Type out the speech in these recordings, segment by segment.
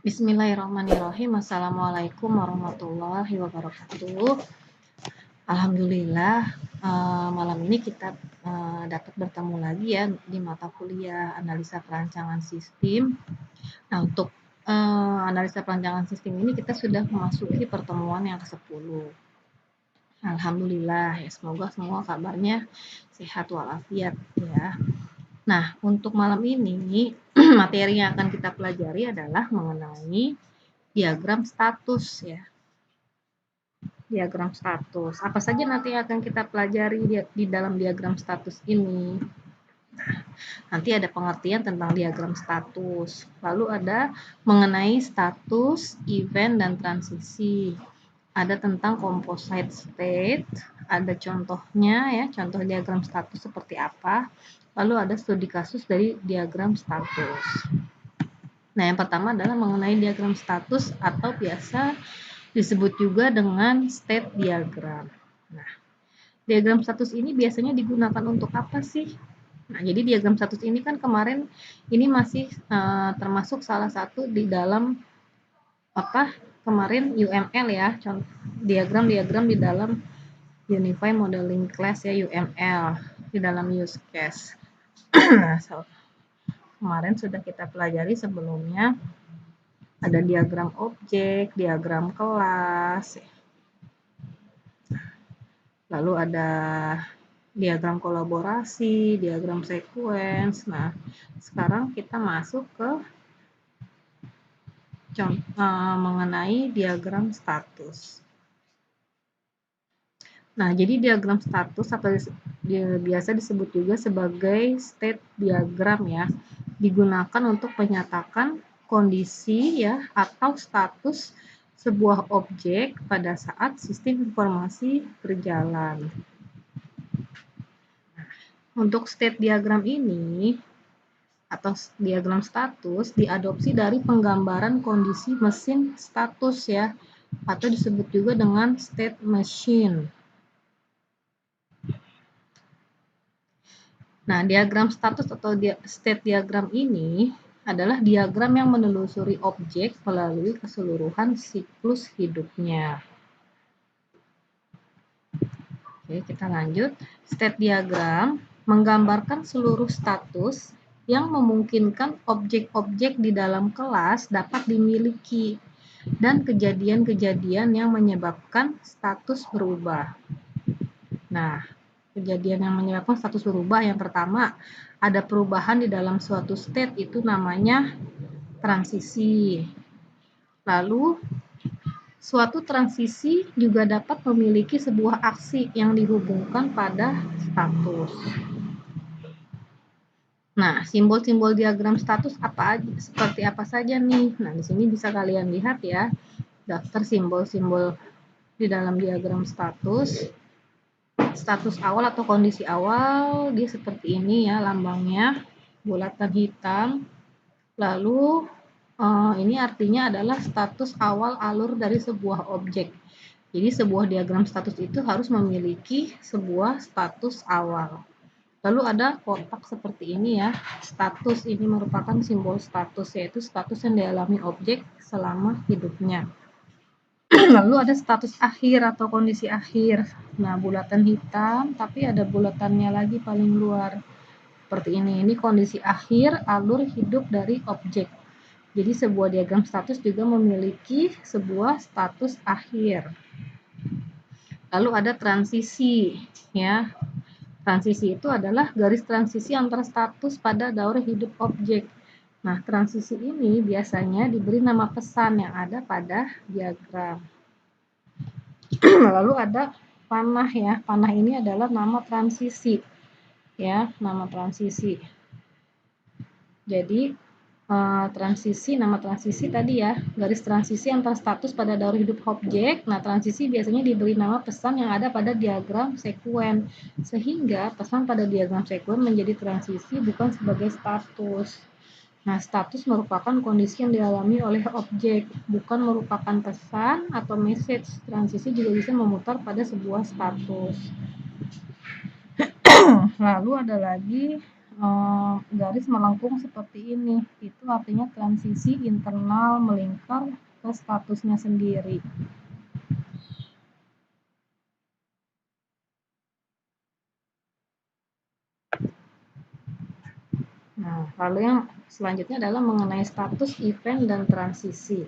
Bismillahirrahmanirrahim. Assalamualaikum warahmatullahi wabarakatuh. Alhamdulillah, malam ini kita dapat bertemu lagi ya di mata kuliah analisa perancangan sistem. Nah, untuk analisa perancangan sistem ini kita sudah memasuki pertemuan yang ke-10. Alhamdulillah ya, semoga semua kabarnya sehat walafiat ya. Nah, untuk malam ini materi yang akan kita pelajari adalah mengenai diagram status ya. Diagram status. Apa saja nanti akan kita pelajari di dalam diagram status ini? Nanti ada pengertian tentang diagram status. Lalu ada mengenai status, event, dan transisi. Ada tentang composite state, ada contohnya ya, contoh diagram status seperti apa. Lalu ada studi kasus dari diagram status. Nah, yang pertama adalah mengenai diagram status atau biasa disebut juga dengan state diagram. Nah, diagram status ini biasanya digunakan untuk apa sih? Nah, jadi diagram status ini kan kemarin ini masih termasuk salah satu di dalam kemarin UML ya, diagram-diagram di dalam Unified Modeling Class ya, UML, di dalam use case. Nah, kemarin sudah kita pelajari sebelumnya. Ada diagram objek, diagram kelas, lalu ada diagram kolaborasi, diagram sequence. Nah, sekarang kita masuk ke mengenai diagram status. Nah, jadi diagram status atau biasa disebut juga sebagai state diagram ya, digunakan untuk menyatakan kondisi ya atau status sebuah objek pada saat sistem informasi berjalan. Nah, untuk state diagram ini atau diagram status diadopsi dari penggambaran kondisi mesin status ya, atau disebut juga dengan state machine. Nah, diagram status atau state diagram ini adalah diagram yang menelusuri objek melalui keseluruhan siklus hidupnya. Oke, kita lanjut. State diagram menggambarkan seluruh status yang memungkinkan objek-objek di dalam kelas dapat dimiliki dan kejadian-kejadian yang menyebabkan status berubah. Nah, kejadian yang menyebabkan status berubah yang pertama, ada perubahan di dalam suatu state, itu namanya transisi. Lalu, suatu transisi juga dapat memiliki sebuah aksi yang dihubungkan pada status. Nah, simbol-simbol diagram status seperti apa saja nih? Nah, di sini bisa kalian lihat ya, daftar simbol-simbol di dalam diagram status. Status awal atau kondisi awal dia seperti ini ya, lambangnya bulatan hitam. Lalu ini artinya adalah status awal alur dari sebuah objek. Jadi sebuah diagram status itu harus memiliki sebuah status awal. Lalu ada kotak seperti ini ya, status ini merupakan simbol status, yaitu status yang dialami objek selama hidupnya. Lalu ada status akhir atau kondisi akhir. Nah, bulatan hitam, tapi ada bulatannya lagi paling luar. Seperti ini kondisi akhir alur hidup dari objek. Jadi sebuah diagram status juga memiliki sebuah status akhir. Lalu ada transisi, ya. Transisi itu adalah garis transisi antara status pada daur hidup objek. Nah, transisi ini biasanya diberi nama pesan yang ada pada diagram. Lalu ada panah ya. Panah ini adalah nama transisi. Ya, nama transisi. Jadi nama transisi tadi ya, garis transisi antara status pada daur hidup objek. Nah, transisi biasanya diberi nama pesan yang ada pada diagram sekuen, sehingga pesan pada diagram sekuen menjadi transisi bukan sebagai status. Nah, status merupakan kondisi yang dialami oleh objek, bukan merupakan pesan atau message. Transisi juga bisa memutar pada sebuah status. Lalu ada lagi garis melengkung seperti ini. Itu artinya transisi internal melingkar ke statusnya sendiri. Nah, lalu yang selanjutnya adalah mengenai status, event, dan transisi.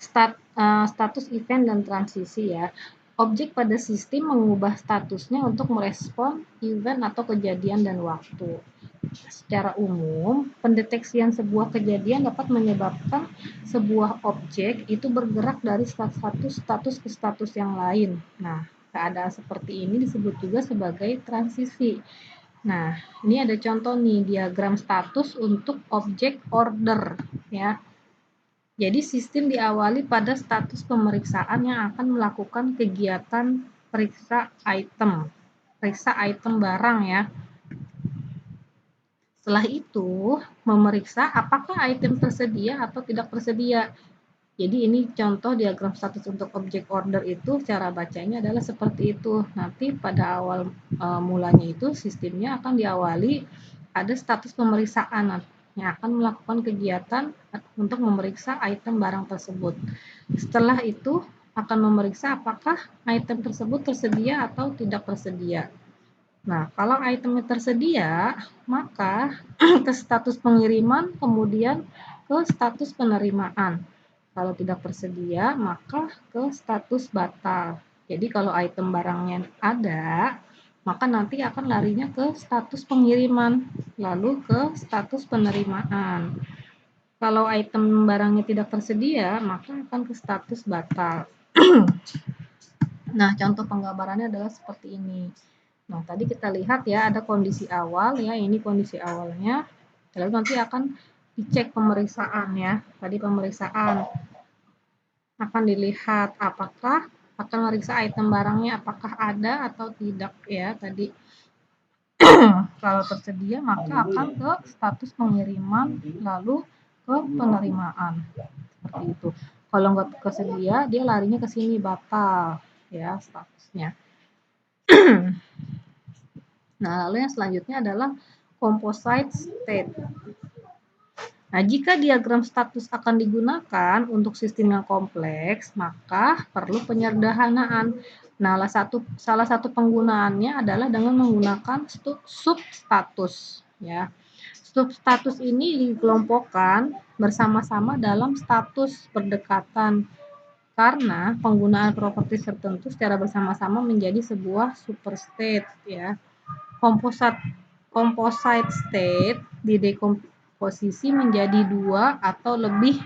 Status, event, dan transisi ya. Objek pada sistem mengubah statusnya untuk merespon event atau kejadian dan waktu. Secara umum, pendeteksian sebuah kejadian dapat menyebabkan sebuah objek itu bergerak dari satu status ke status yang lain. Nah, keadaan seperti ini disebut juga sebagai transisi. Nah, ini ada contoh nih, diagram status untuk objek order ya. Jadi sistem diawali pada status pemeriksaan yang akan melakukan kegiatan periksa item barang ya. Setelah itu, memeriksa apakah item tersedia atau tidak tersedia. Jadi ini contoh diagram status untuk objek order itu, cara bacanya adalah seperti itu. Nanti pada awal mulanya itu sistemnya akan diawali ada status pemeriksaan yang akan melakukan kegiatan untuk memeriksa item barang tersebut. Setelah itu akan memeriksa apakah item tersebut tersedia atau tidak tersedia. Nah, kalau itemnya tersedia, maka ke status pengiriman, kemudian ke status penerimaan. Kalau tidak tersedia, maka ke status batal. Jadi kalau item barangnya ada, maka nanti akan larinya ke status pengiriman, lalu ke status penerimaan. Kalau item barangnya tidak tersedia, maka akan ke status batal. Nah, contoh penggambarannya adalah seperti ini. Nah, tadi kita lihat ya, ada kondisi awal ya, ini kondisi awalnya. Lalu nanti akan dicek pemeriksaan ya. Tadi pemeriksaan akan dilihat apakah akan meriksa item barangnya apakah ada atau tidak ya tadi. Kalau tersedia maka akan ke status pengiriman lalu ke penerimaan. Seperti itu. Kalau nggak tersedia dia larinya ke sini batal ya statusnya. Nah, lalu yang selanjutnya adalah composite state. Nah, jika diagram status akan digunakan untuk sistem yang kompleks, maka perlu penyederhanaan. Nah, salah satu penggunaannya adalah dengan menggunakan substatus. Ya. Substatus ini dikelompokkan bersama-sama dalam status berdekatan karena penggunaan properti tertentu secara bersama-sama menjadi sebuah superstate. Ya. Composite state didekomposisi menjadi dua atau lebih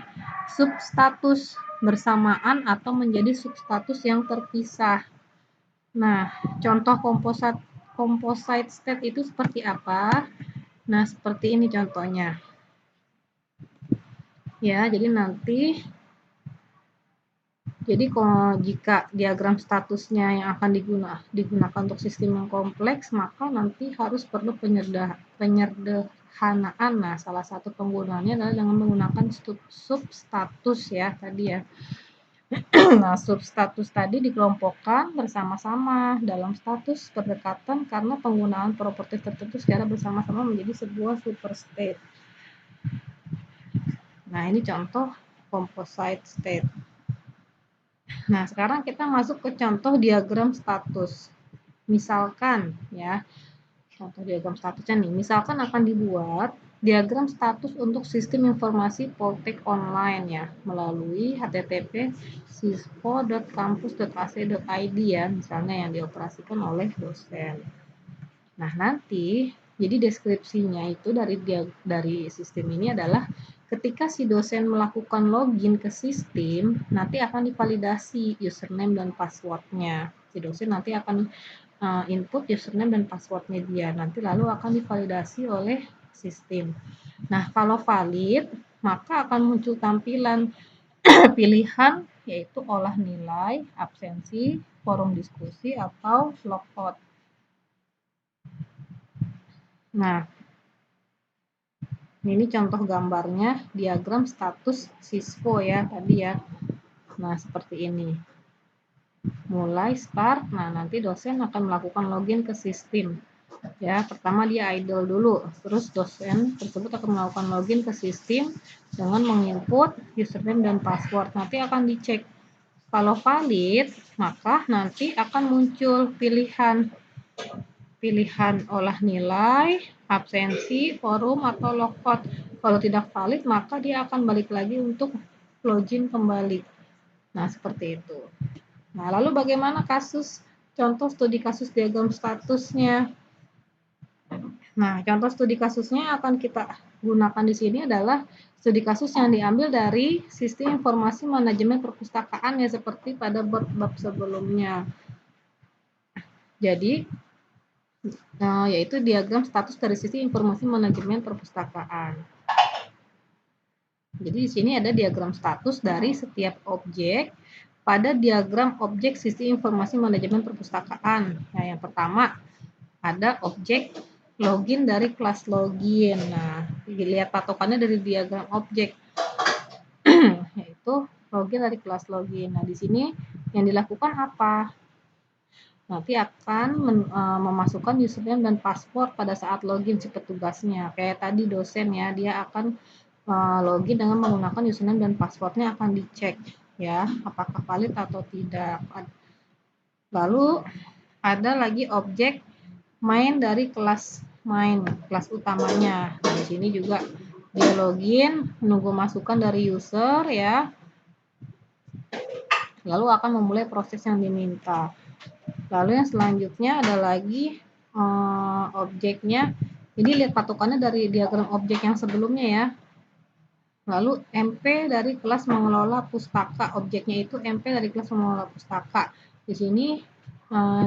substatus bersamaan atau menjadi substatus yang terpisah. Nah, contoh composite state itu seperti apa? Nah, seperti ini contohnya. Ya, jadi nanti jika diagram statusnya yang akan digunakan untuk sistem yang kompleks, maka nanti harus perlu penyederhanaan. Nah, salah satu penggunaannya adalah dengan menggunakan substatus ya tadi ya. Nah, substatus tadi dikelompokkan bersama-sama dalam status berdekatan karena penggunaan properti tertentu secara bersama-sama menjadi sebuah superstate. Nah, ini contoh composite state. Nah, sekarang kita masuk ke contoh diagram status. Misalkan ya, contoh diagram statusnya nih. Misalkan akan dibuat diagram status untuk sistem informasi Poltek online ya, melalui http sispo.kampus.ac.id ya, misalnya yang dioperasikan oleh dosen. Nah, nanti jadi deskripsinya itu dari sistem ini adalah ketika si dosen melakukan login ke sistem, nanti akan divalidasi username dan passwordnya. Si dosen nanti akan input username dan passwordnya dia. Nanti lalu akan divalidasi oleh sistem. Nah, kalau valid, maka akan muncul tampilan pilihan yaitu olah nilai, absensi, forum diskusi, atau logout. Nah, Ini contoh gambarnya diagram status siswa ya tadi ya. Nah, seperti ini. Mulai start, nah nanti dosen akan melakukan login ke sistem. Ya, pertama dia idle dulu, terus dosen tersebut akan melakukan login ke sistem dengan menginput username dan password. Nanti akan dicek. Kalau valid, maka nanti akan muncul pilihan olah nilai, absensi, forum, atau logout. Kalau tidak valid, maka dia akan balik lagi untuk login kembali. Nah, seperti itu. Nah, lalu bagaimana contoh studi kasus diagram statusnya? Nah, contoh studi kasusnya akan kita gunakan di sini adalah studi kasus yang diambil dari sistem informasi manajemen perpustakaan ya seperti pada bab sebelumnya. Jadi, yaitu diagram status dari sistem informasi manajemen perpustakaan. Jadi di sini ada diagram status dari setiap objek pada diagram objek sistem informasi manajemen perpustakaan. Nah, yang pertama ada objek login dari kelas login. Nah, dilihat patokannya dari diagram objek yaitu login dari kelas login. Nah, di sini yang dilakukan apa? Nanti akan memasukkan username dan password pada saat login si petugasnya. Kayak tadi dosen ya, dia akan login dengan menggunakan username dan passwordnya akan dicek ya, apakah valid atau tidak. Lalu ada lagi objek main dari kelas main, kelas utamanya. Nah, di sini juga dia login, menunggu masukan dari user ya. Lalu akan memulai proses yang diminta. Lalu yang selanjutnya ada lagi objeknya. Jadi lihat patokannya dari diagram objek yang sebelumnya ya. Lalu MP dari kelas mengelola pustaka. Objeknya itu MP dari kelas mengelola pustaka. Di sini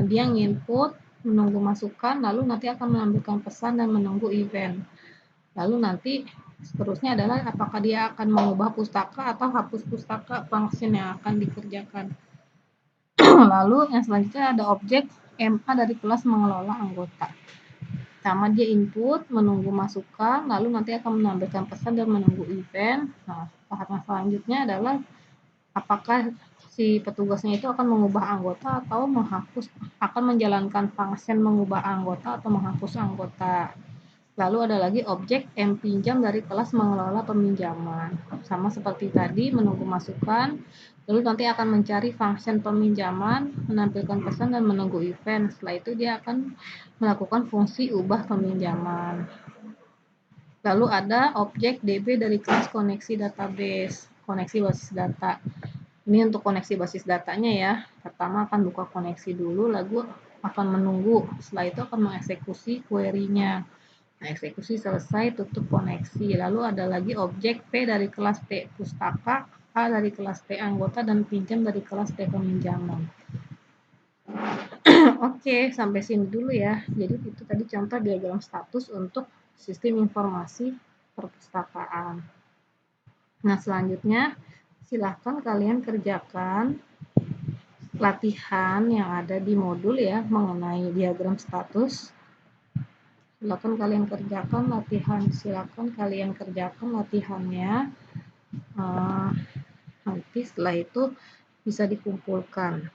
dia nginput, menunggu masukan, lalu nanti akan mengambilkan pesan dan menunggu event. Lalu nanti seterusnya adalah apakah dia akan mengubah pustaka atau hapus pustaka function yang akan dikerjakan. Lalu yang selanjutnya ada objek MA dari kelas mengelola anggota. Pertama dia input, menunggu masukan, lalu nanti akan menampilkan pesan dan menunggu event. Nah, tahap yang selanjutnya adalah apakah si petugasnya itu akan mengubah anggota atau akan menjalankan function mengubah anggota atau menghapus anggota. Lalu ada lagi objek pinjam dari kelas mengelola peminjaman. Sama seperti tadi, menunggu masukan, lalu nanti akan mencari function peminjaman, menampilkan pesan dan menunggu event. Setelah itu dia akan melakukan fungsi ubah peminjaman. Lalu ada objek DB dari kelas koneksi database, koneksi basis data. Ini untuk koneksi basis datanya ya. Pertama akan buka koneksi dulu, lalu akan menunggu. Setelah itu akan mengeksekusi query-nya. Nah, eksekusi selesai, tutup koneksi. Lalu ada lagi objek P dari kelas T pustaka, A dari kelas T anggota, dan pinjam dari kelas T peminjaman. Oke, sampai sini dulu ya. Jadi itu tadi contoh diagram status untuk sistem informasi perpustakaan. Nah, selanjutnya silahkan kalian kerjakan latihan yang ada di modul ya mengenai diagram status. Silakan kalian kerjakan latihannya. Nanti setelah itu bisa dikumpulkan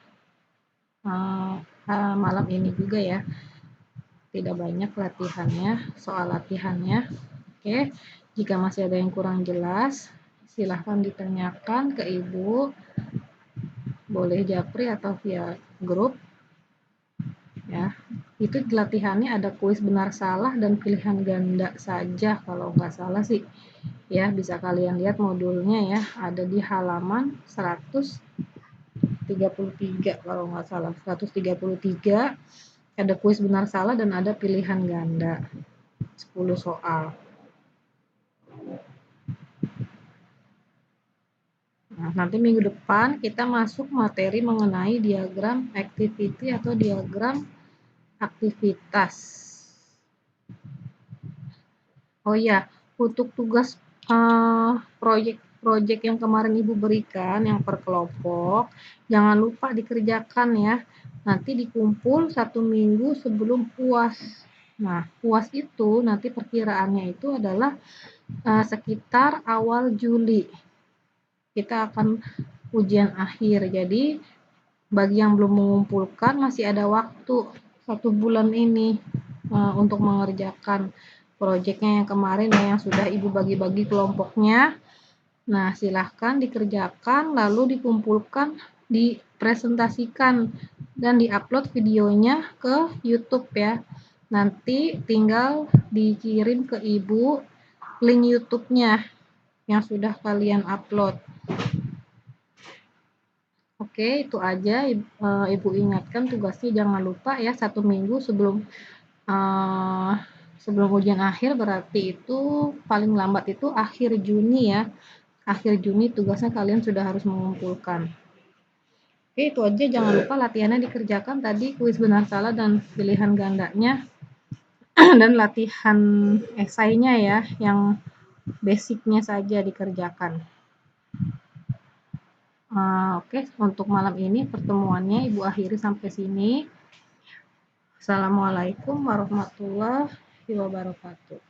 malam ini juga ya. Tidak banyak soal latihannya. Oke, jika masih ada yang kurang jelas, silahkan ditanyakan ke Ibu. Boleh japri atau via grup. Ya, itu latihannya ada kuis benar salah dan pilihan ganda saja kalau nggak salah sih. Ya, bisa kalian lihat modulnya ya, ada di halaman 133 kalau nggak salah. 133 ada kuis benar salah dan ada pilihan ganda. 10 soal. Nah, nanti minggu depan kita masuk materi mengenai diagram activity atau diagram aktivitas. Oh ya, untuk tugas proyek yang kemarin Ibu berikan, yang per kelompok, jangan lupa dikerjakan ya. Nanti dikumpul 1 minggu sebelum UAS. Nah, UAS itu nanti perkiraannya itu adalah sekitar awal Juli kita akan ujian akhir. Jadi bagi yang belum mengumpulkan masih ada waktu 1 bulan ini untuk mengerjakan proyeknya yang kemarin ya, yang sudah Ibu bagi-bagi kelompoknya. Nah, silahkan dikerjakan lalu dikumpulkan, dipresentasikan dan diupload videonya ke YouTube ya. Nanti tinggal dikirim ke Ibu link YouTube-nya yang sudah kalian upload. Oke, itu aja Ibu ingatkan tugasnya jangan lupa ya 1 minggu sebelum ujian akhir, berarti itu paling lambat itu akhir Juni ya. Akhir Juni tugasnya kalian sudah harus mengumpulkan. Oke, itu aja, jangan lupa latihannya dikerjakan tadi, kuis benar salah dan pilihan gandanya dan latihan esainya ya, yang basicnya saja dikerjakan. Oke, untuk malam ini pertemuannya Ibu akhiri sampai sini. Assalamualaikum warahmatullahi wabarakatuh.